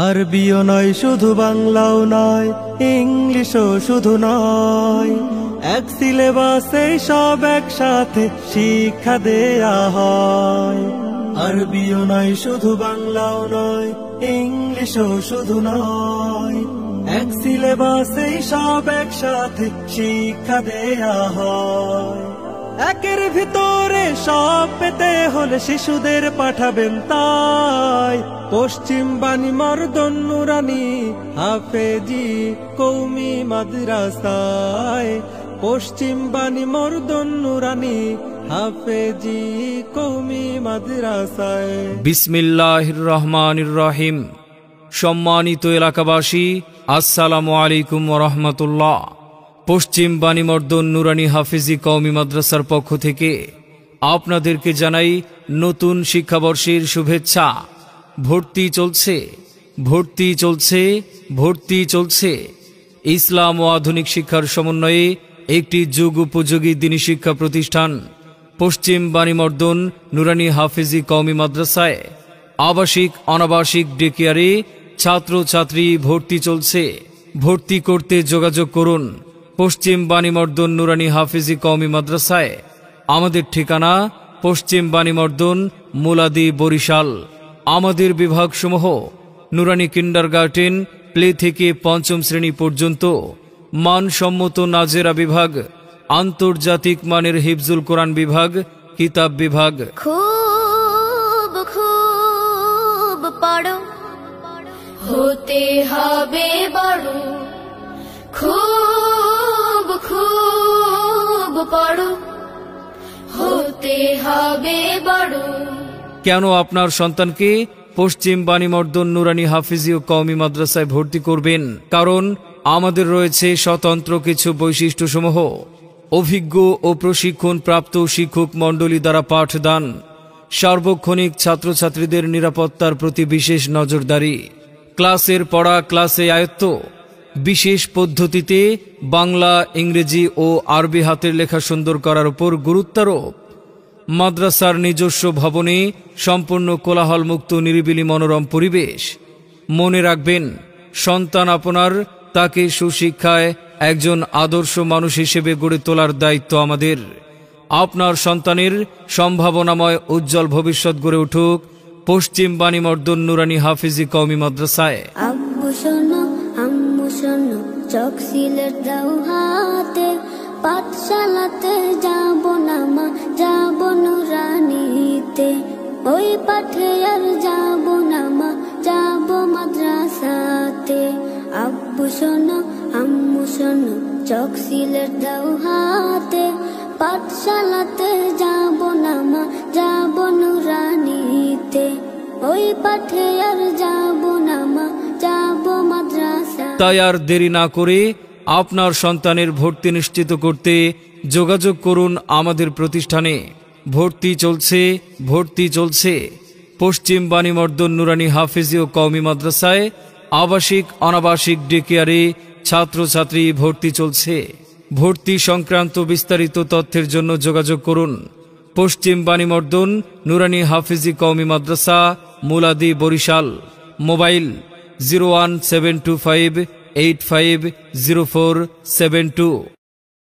RBO নয় শুধু বাংলাও নয়, ইংলিশও শুধু নয়, এক সিলেবাসে সব একসাথে শিক্ষা দেয়া হয়। আরবিও নয় শুধু বাংলাও নয়, ইংলিশও শুধু নয়, এক সিলেবাসে সব একসাথে শিক্ষা দেয়া হয়। একের ভিতরে সব পেতে হলে শিশুদের পাঠাবেন তাই পশ্চিম বাণী মর্দন নুরানী হাফেজি কওমি মাদ্রাসায়। পশ্চিম বাণী মর্দন নুরানী হাফেজি কওমি মাদ্রাসায়। বিসমিল্লাহির রহমানির রহিম। সম্মানিত এলাকাবাসী, আসসালামু আলাইকুম ওয়া রাহমাতুল্লাহ। পশ্চিম বাণী মর্দন নুরানী হাফেজি কওমি মাদ্রাসার পক্ষ থেকে আপনাদেরকে জানাই নতুন শিক্ষাবর্ষের শুভেচ্ছা। ভর্তি চলছে, ভর্তি চলছে, ভর্তি চলছে। ইসলাম ও আধুনিক শিক্ষার সমন্বয়ে একটি যুগ উপযোগী দ্বীনি শিক্ষা প্রতিষ্ঠান পশ্চিম বাণী মর্দন নুরানী হাফেজি কওমি মাদ্রাসায় আবাসিক অনাবাসিক ডে কেয়ারে ছাত্রছাত্রী ভর্তি চলছে। ভর্তি করতে যোগাযোগ করুন পশ্চিম বাণী মর্দন নুরানী হাফেজি কওমি মাদ্রাসায়। আমাদের ঠিকানা পশ্চিম বাণী মর্দন মুলাদি বরিশাল। আমাদের বিভাগসমূহ নুরানী কিন্ডারগার্টেন প্লে থেকে পঞ্চম শ্রেণী পর্যন্ত, মানসম্মত নাজেরা বিভাগ, আন্তর্জাতিক মানের হিফজুল কোরআন বিভাগ, কিতাব বিভাগ। খুব খুব পড়ো, হতে হবে বড়। খুব খুব পড়ো, হতে হবে বড়। কেন আপনার সন্তানকে পশ্চিম বাণী মর্দন নুরানী হাফেজি ও কওমি মাদ্রাসায় ভর্তি করবেন? কারণ আমাদের রয়েছে স্বতন্ত্র কিছু বৈশিষ্ট্যসমূহ। অভিজ্ঞ ও প্রশিক্ষণ প্রাপ্ত শিক্ষক মণ্ডলী দ্বারা পাঠদান, সার্বক্ষণিক ছাত্রছাত্রীদের নিরাপত্তার প্রতি বিশেষ নজরদারি, ক্লাসের পড়া ক্লাসে আয়ত্ত, বিশেষ পদ্ধতিতে বাংলা, ইংরেজি ও আরবি হাতের লেখা সুন্দর করার উপর গুরুত্বারোপ। মাদ্রাসার নিজস্ব ভবনে সম্পূর্ণ কোলাহলমুক্ত নিরিবিলি মনোরম পরিবেশ। মনে রাখবেন, সন্তান আপনার, তাকে সুশিক্ষায় একজন আদর্শ মানুষ হিসেবে গড়ে তোলার দায়িত্ব আমাদের। আপনার সন্তানের সম্ভাবনাময় উজ্জ্বল ভবিষ্যৎ গড়ে উঠুক পশ্চিম বাণী মর্দন নুরানী হাফেজি কওমি মাদ্রাসায়। আব্বু শোনো, আম্মু শোনো, চোখ সিলেট দাও হাতে, পাঠশালাতে যাব না মা, যাব নুরানীতে। ওই পাঠে আর যাব না মা, যাব মাদ্রাসাতে। আব্বু শোনো, আম্মু শোনো, চোখ সিলেট দাও হাতে, পাঠশালাতে যাব না মা, যাব নুরানীতে। ওই পাঠে আর যাব না মা, যাব মাদ্রাসা। তাই আর দেরি না করে আপনার সন্তানের ভর্তি নিশ্চিত করতে যোগাযোগ করুন আমাদের প্রতিষ্ঠানে। ভর্তি চলছে, ভর্তি চলছে। পশ্চিম বাণী মর্দন নুরানী হাফেজি ও কওমি মাদ্রাসায় আবাসিক অনাবাসিক ডে কেয়ারে ছাত্রছাত্রী ভর্তি চলছে। ভর্তি সংক্রান্ত বিস্তারিত তথ্যের জন্য যোগাযোগ করুন পশ্চিম বাণী মর্দন নুরানী হাফেজি কওমি মাদ্রাসা, মুলাদি বরিশাল। মোবাইল 01725850472।